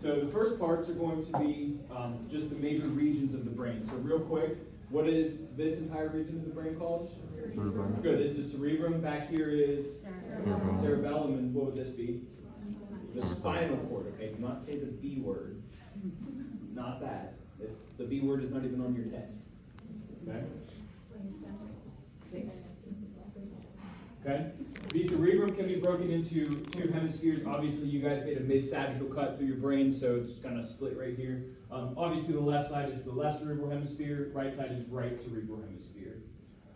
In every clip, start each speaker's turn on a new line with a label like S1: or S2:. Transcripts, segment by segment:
S1: So the first parts are going to be just the major regions of the brain. So real quick, what is this entire region of the brain called?
S2: Cerebrum.
S1: Good, this is cerebrum. Back here is
S2: Cerebellum.
S1: cerebellum, and what would this be? The spinal cord, okay? Do not say the B word. Not that. It's, the B word is not even on your test. Okay? Okay? The cerebrum can be broken into two hemispheres. Obviously, you guys made a mid-sagittal cut through your brain, so it's kind of split right here. Obviously, the left side is the left cerebral hemisphere, right side is right cerebral hemisphere.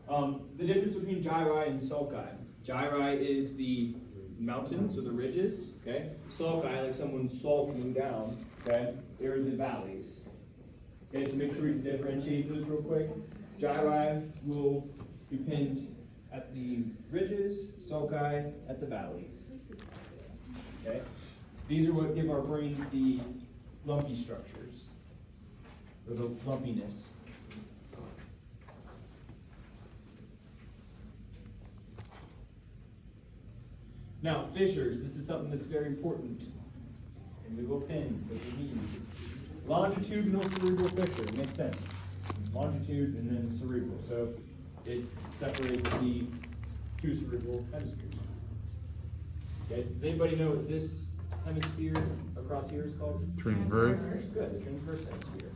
S1: The difference between gyri and sulci. Gyri is the mountains or the ridges, okay? Sulci, like someone sulking down, okay? They're the valleys. Okay, so make sure you differentiate those real quick. Gyri will be pinned at the ridges, sulci at the valleys. Okay? These are what give our brains the lumpy structures, or the lumpiness. Now, fissures, this is something that's very important. And we will pin what we need. Longitudinal cerebral fissure, makes sense. Longitude and then cerebral. So it separates the two cerebral hemispheres. Okay, does anybody know what this hemisphere across here is called?
S2: Transverse.
S1: Good, the transverse hemisphere.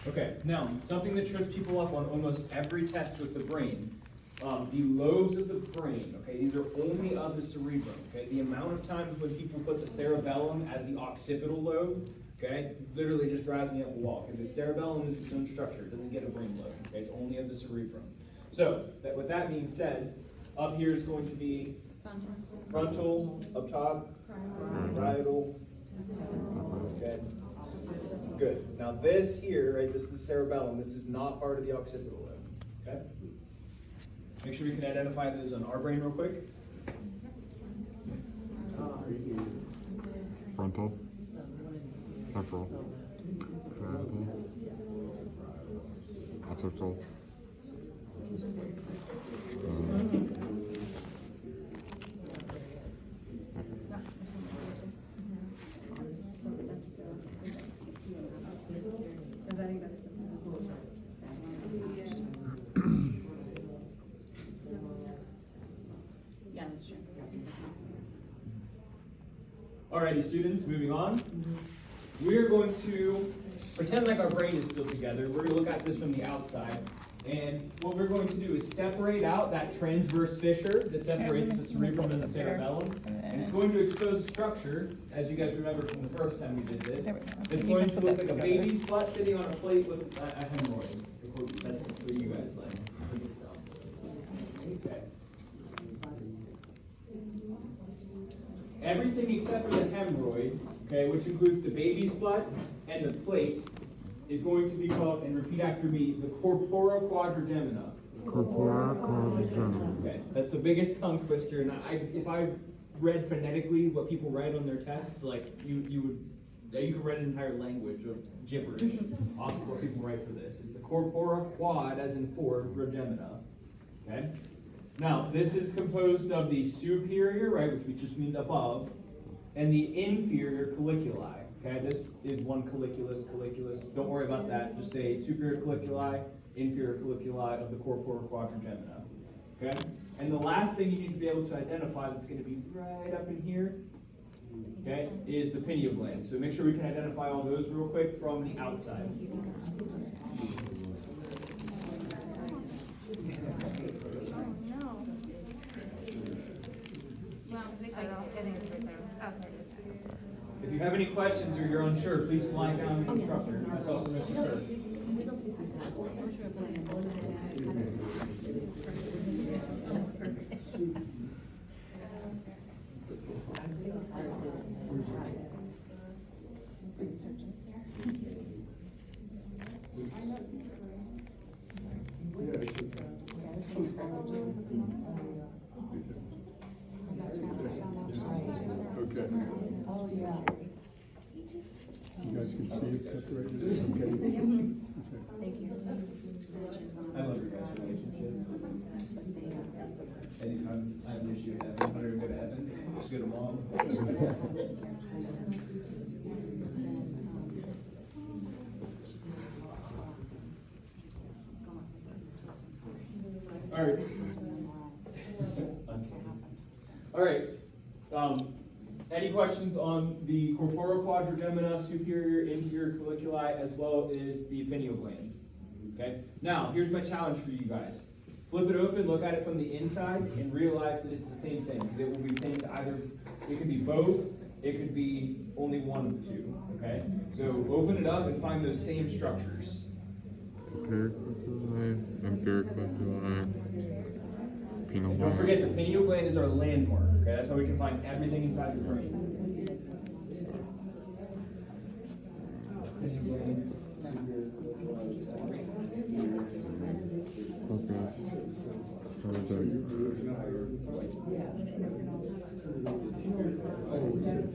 S1: Okay, now, something that trips people up on almost every test with the brain, the lobes of the brain, okay, these are only of the cerebrum, okay? The amount of times when people put the cerebellum as the occipital lobe, okay, literally just drives me up a wall. Because the cerebellum is its own structure, it doesn't get a brain lobe, okay? It's only of the cerebrum. So, with that being said, up here is going to be frontal, up top, parietal, okay? Good. Now this here, right, this is the cerebellum. This is not part of the occipital lobe. Okay? Make sure we can identify those on our brain real quick.
S2: Frontal. Temporal. Parietal. Occipital.
S1: Alrighty, students, moving on. We're going to pretend like our brain is still together. We're going to look at this from the outside. And what we're going to do is separate out that transverse fissure that separates the cerebrum and the cerebellum. And it's going to expose a structure, as you guys remember from the first time we did this. It's going to look like a baby's butt sitting on a plate with a hemorrhoid. That's what you guys like. Okay. Everything except for the hemorrhoid, okay, which includes the baby's butt and the plate, is going to be called, and repeat after me, the corpora quadrigemina.
S2: Corpora quadrigemina.
S1: Okay, that's the biggest tongue twister, and if I read phonetically what people write on their tests, like you could write an entire language of gibberish off of what people write for this. Is the corpora quad, as in four, gemina. Okay. Now, this is composed of the superior, right, which just means above, and the inferior colliculi. Okay, this is one colliculus. Don't worry about that. Just say superior colliculi, inferior colliculi of the corpora quadrigemina. Okay, and the last thing you need to be able to identify that's going to be right up in here, okay, is the pineal gland. So make sure we can identify all those real quick from the outside. If you have any questions or you're unsure, please flag down the instructor, myself or Mr. Kirk.
S3: Okay. You guys guys can see it separated, okay?
S1: I love your guys' relationship. Anytime I have an issue with heaven, I don't even go to heaven, just go to mom. All right. All right. Any questions on the corpora quadrigemina, superior, inferior colliculi, as well as the pineal gland? Okay. Now, here's my challenge for you guys. Flip it open, look at it from the inside, and realize that it's the same thing. It will be pinned to either, it could be both, it could be only one of the two. Okay. So open it up and find those same structures.
S2: Superior colliculi, inferior colliculi, penile
S1: Don't
S2: gland.
S1: forget, the pineal gland is our landmark. Okay, that's how we can find everything inside your brain. Pineal gland, superior
S2: Focus.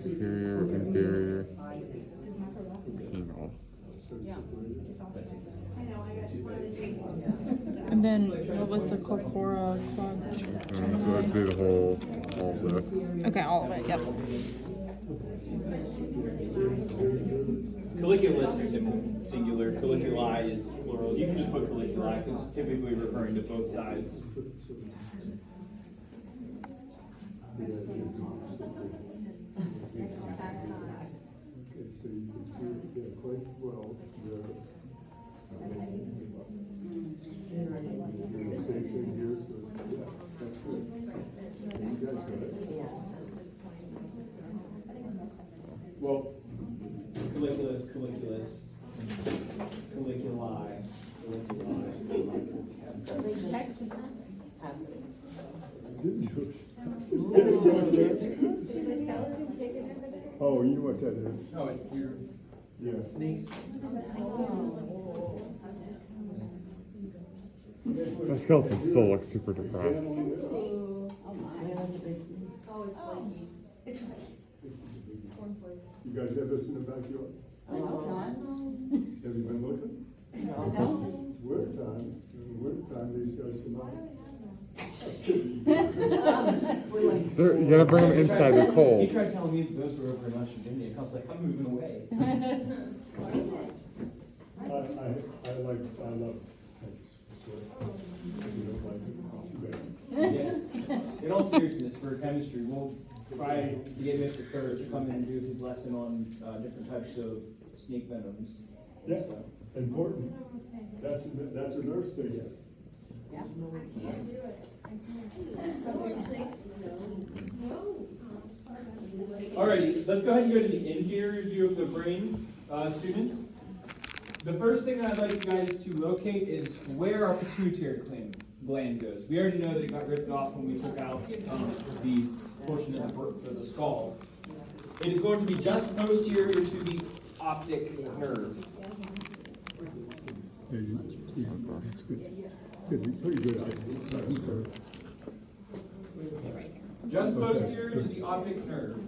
S2: Superior, inferior, penile.
S4: And then what was the corpora
S2: And so I'd do the whole, all this.
S4: Okay, all of it, yep.
S1: Colliculus is singular, colliculi is plural. You can just put colliculi because typically referring to both sides.
S3: Okay, so you can see it there quite well. The same thing here, so, yeah, that's good. You guys got it.
S1: Well, colliculus, colliculus, colliculi,
S3: I didn't do it. Just did it. Oh, you know what that is?
S1: Oh, it's your
S3: Yes.
S1: snakes.
S2: My skeleton still looks super depressed.
S3: You guys have this in the backyard? Have you been looking? Winter time, these guys come out.
S2: You gotta bring them inside, they're
S1: He
S2: cold.
S1: tried telling me that those were over in West Virginia. I was like, I'm moving away.
S3: I love snakes, so if you don't like it, too bad.
S1: Yeah. In all seriousness, for chemistry, we'll try to get Mr. Kerr to come in and do his lesson on different types of snake venoms.
S3: Yeah,
S1: So,
S3: important. That's a nurse thing.
S1: alrighty, let's go ahead and go to the inferior view of the brain, students. The first thing that I'd like you guys to locate is where our pituitary gland goes. We already know that it got ripped off when we took out the portion of the skull. It is going to be just posterior to the optic nerve.
S3: Yeah, that's good. Good, pretty good. I'm sorry.
S1: Just posterior to the optic nerve.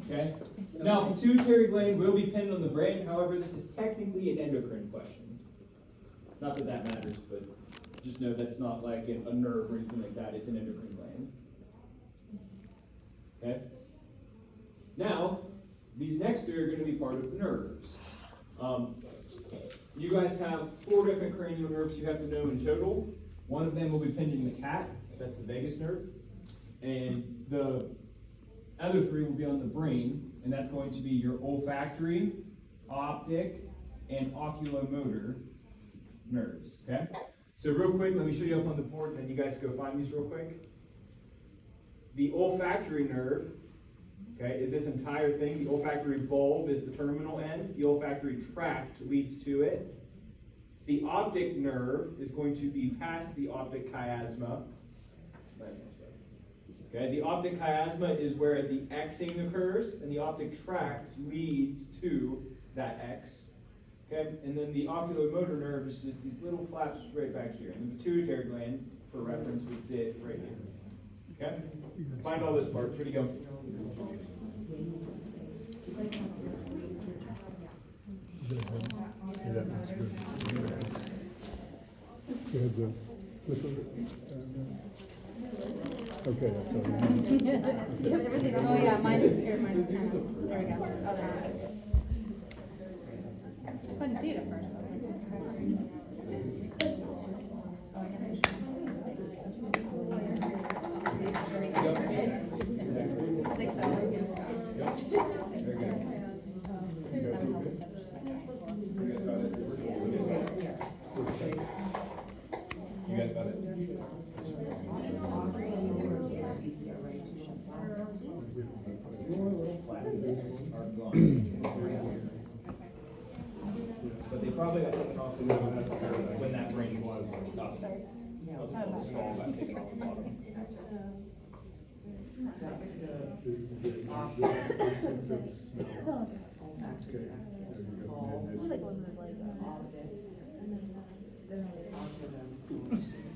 S1: Okay? Now, pituitary gland will be pinned on the brain, however, this is technically an endocrine question. Not that that matters, but just know that's not like a nerve or anything like that, it's an endocrine gland. Okay? Now, these next three are going to be part of nerves. You guys have 4 different cranial nerves you have to know in total. One of them will be pinned in the cat, that's the vagus nerve. And the other 3 will be on the brain, and that's going to be your olfactory, optic, and oculomotor nerves, okay? So real quick, let me show you up on the board, and then you guys go find these real quick. The olfactory nerve, okay, is this entire thing. The olfactory bulb is the terminal end. The olfactory tract leads to it. The optic nerve is going to be past the optic chiasma. Okay, the optic chiasma is where the Xing occurs, and the optic tract leads to that X. Okay, and then the oculomotor nerve is just these little flaps right back here. And the pituitary gland, for reference, would sit right here. Okay? Find all those parts. Where'd you go?
S3: Yeah, that one's good. Go ahead, Joe. Flip it. Okay, that's all.
S5: Oh, yeah, mine's kind of, there we go. Okay. I couldn't see it at first, so I was like, what's that? Oh, I guess I should. I think so.
S1: Very good.
S5: That would help us.
S1: You guys got it? But they probably got taken off when that brain was up. The skull got taken off the bottom.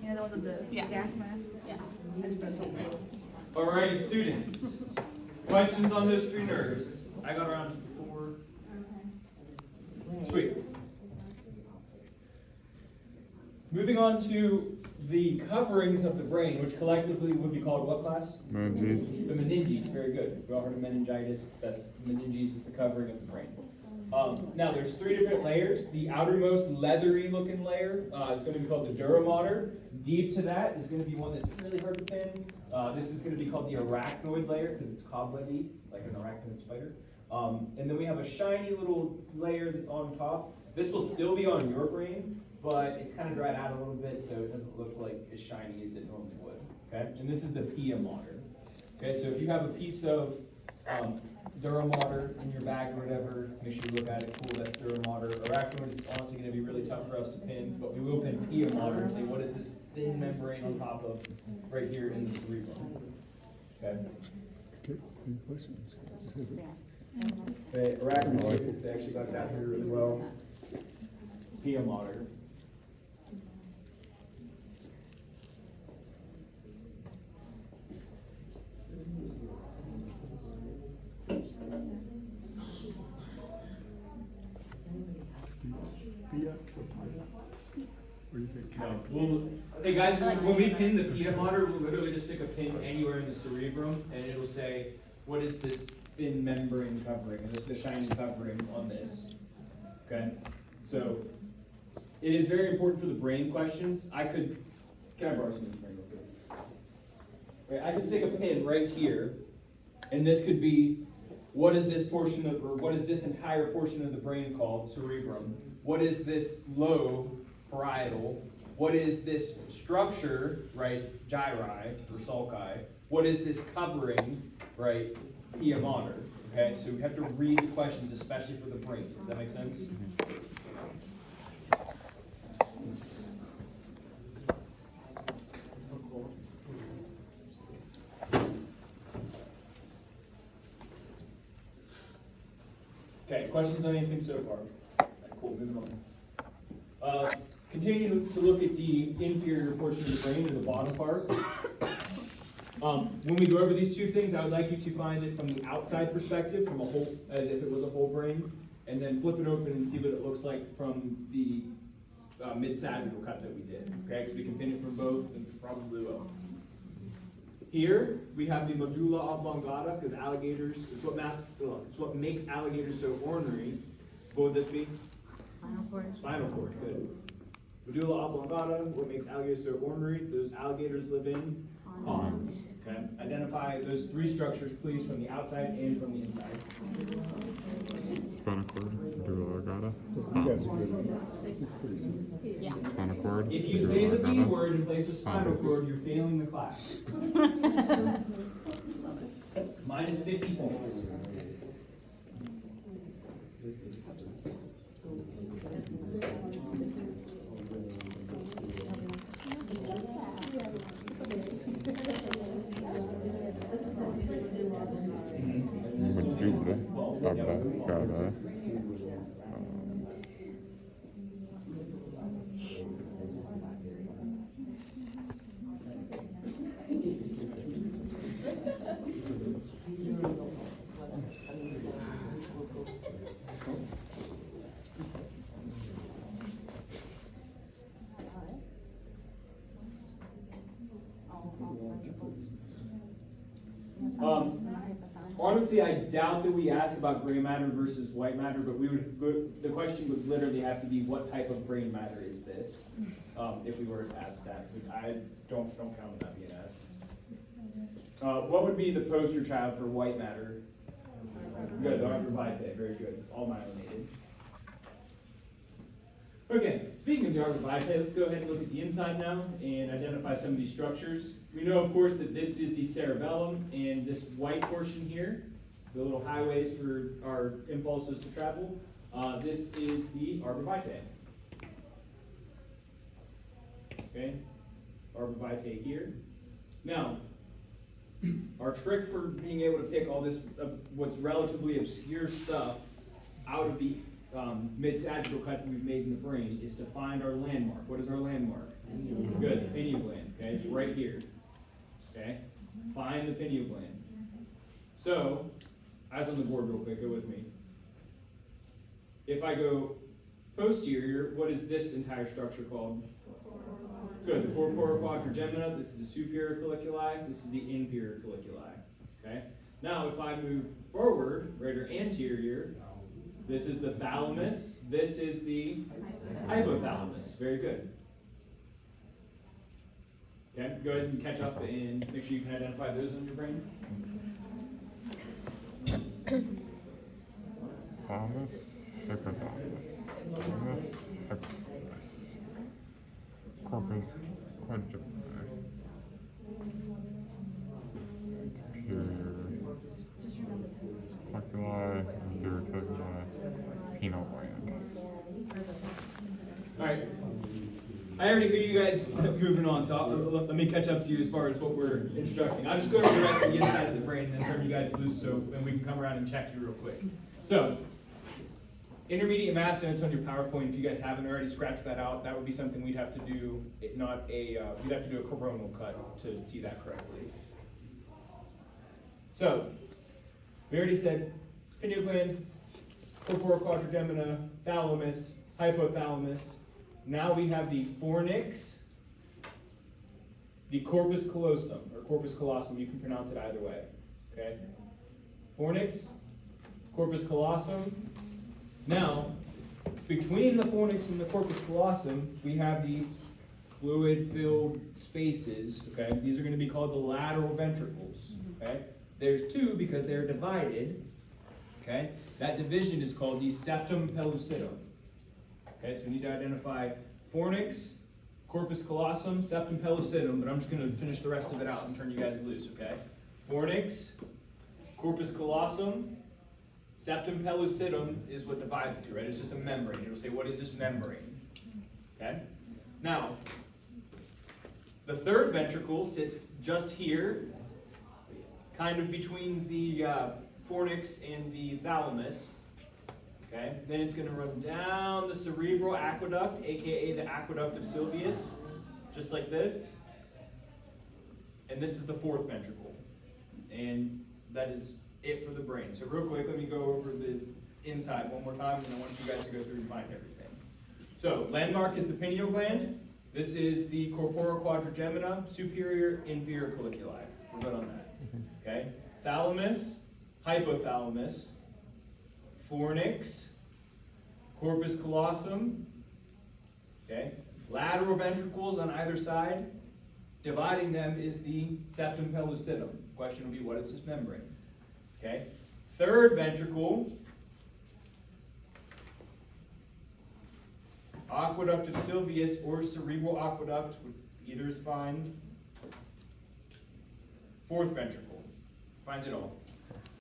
S5: Yeah, that was the gas mask? Yeah.
S1: Alrighty, students. Questions on those three nerves? I got around to 4. Sweet. Moving on to the coverings of the brain, which collectively would be called what class?
S2: Meninges.
S1: The meninges, very good. We all heard of meningitis. That's meninges is the covering of the brain. Now there's 3 different layers. The outermost leathery looking layer is going to be called the dura mater. Deep to that is going to be one that's really hard to pin. This is going to be called the arachnoid layer because it's cobwebby, like an arachnid spider. And then we have a shiny little layer that's on top. This will still be on your brain, but it's kind of dried out a little bit, so it doesn't look like as shiny as it normally would. Okay, and this is the pia mater. Okay, so if you have a piece of dura mater in your bag or whatever, make sure you look at it. Cool, that's dura mater. Arachnoid is honestly going to be really tough for us to pin, but we will pin pia mater and say what is this thin membrane on top of right here in the cerebrum. Okay.
S3: Okay, any questions?
S1: Okay, arachnoid, they actually got it out here really well. Pia mater.
S3: Pia? What do you think?
S1: No, well, hey guys, when we pin the pia mater, we'll literally just stick a pin anywhere in the cerebrum, and it'll say, what is this thin membrane covering, and it's the shiny covering on this. Okay, so it is very important for the brain questions. Can I borrow some of this brain real quick? Okay, I could stick a pin right here, and this could be, what is this portion of, or what is this entire portion of the brain called, cerebrum? What is this lobe, parietal? What is this structure, right, gyri, or sulci? What is this covering, right, pia mater? Okay, so we have to read the questions, especially for the brain. Does that make sense? Okay, questions on anything so far? Cool, moving on. Continue to look at the inferior portion of the brain, or the bottom part. When we go over these two things, I would like you to find it from the outside perspective, from a whole, as if it was a whole brain, and then flip it open and see what it looks like from the mid-sagittal cut that we did. Okay, so we can pin it from both, and probably will. Here we have the medulla oblongata, because alligators, it's what makes alligators so ornery. What would this be?
S5: Spinal cord.
S1: Spinal cord, good. Medulla oblongata, what makes alligators so ornery? Those alligators live in ponds. Okay. Identify those 3 structures, please, from the outside and from the inside.
S2: Spinal cord. Medulla oblongata.
S3: You guys are good on that. It's pretty simple.
S4: Yeah.
S2: Spinal cord.
S1: If you say the B
S2: medulla
S1: word in place of spinal
S2: Ponds.
S1: cord, you're failing the class. Minus 50 points.
S2: Medulla oblongata.
S1: Honestly, I doubt that we ask about gray matter versus white matter, but the question would literally have to be, what type of brain matter is this? If we were to ask that, which I don't count on that being asked. What would be the poster child for white matter? Good, the arbor vitae, very good. It's all myelinated. Okay, speaking of the arbor vitae, let's go ahead and look at the inside now and identify some of these structures. We know, of course, that this is the cerebellum, and this white portion here, the little highways for our impulses to travel, this is the arbor vitae. Okay, arbor vitae here. Now, our trick for being able to pick all this, what's relatively obscure stuff out of the mid-sagittal cut that we've made in the brain is to find our landmark. What is our landmark? Good, the pineal gland. Okay, it's right here. Okay, find the pineal gland. So, eyes on the board real quick, go with me. If I go posterior, what is this entire structure called? Good, the corpora quadrigemina. This is the superior colliculi. This is the inferior colliculi. Okay. Now, if I move forward, right, or anterior, this is the thalamus. This is the hypothalamus. Very good. Okay, go ahead and catch up and make sure you can identify those in your brain.
S2: Thalamus, hypothalamus, thalamus, hypothalamus, corpus quadrigemini, superior colliculi, inferior colliculi, pineal gland.
S1: All right. I already hear you guys moving on, so let me catch up to you as far as what we're instructing. I'll just go over the rest of the inside of the brain and then turn you guys loose so then we can come around and check you real quick. So, intermediate mass notes on your PowerPoint, if you guys haven't already scratched that out, that would be something we'd have to do, we'd have to do a coronal cut to see that correctly. So, we already said pineal gland, corpora quadrigemina, thalamus, hypothalamus. Now we have the fornix, the corpus callosum, or corpus callosum, you can pronounce it either way, okay? Fornix, corpus callosum. Now, between the fornix and the corpus callosum, we have these fluid-filled spaces, okay? These are going to be called the lateral ventricles, okay? There's two because they're divided, okay? That division is called the septum pellucidum. Okay, so we need to identify fornix, corpus callosum, septum pellucidum, but I'm just going to finish the rest of it out and turn you guys loose, okay? Fornix, corpus callosum, septum pellucidum is what divides the two, right? It's just a membrane. It'll say, what is this membrane? Okay? Now, the third ventricle sits just here, kind of between the fornix and the thalamus. Okay, then it's going to run down the cerebral aqueduct, aka the aqueduct of Sylvius, just like this. And this is the fourth ventricle. And that is it for the brain. So real quick, let me go over the inside one more time, and I want you guys to go through and find everything. So, landmark is the pineal gland. This is the corpora quadrigemina, superior, inferior colliculi. We're good on that. Okay, thalamus, hypothalamus, fornix, corpus callosum, okay, lateral ventricles on either side. Dividing them is the septum pellucidum. The question will be, what is this membrane? Okay, third ventricle, aqueduct of Sylvius or cerebral aqueduct, either is fine. Fourth ventricle, find it all.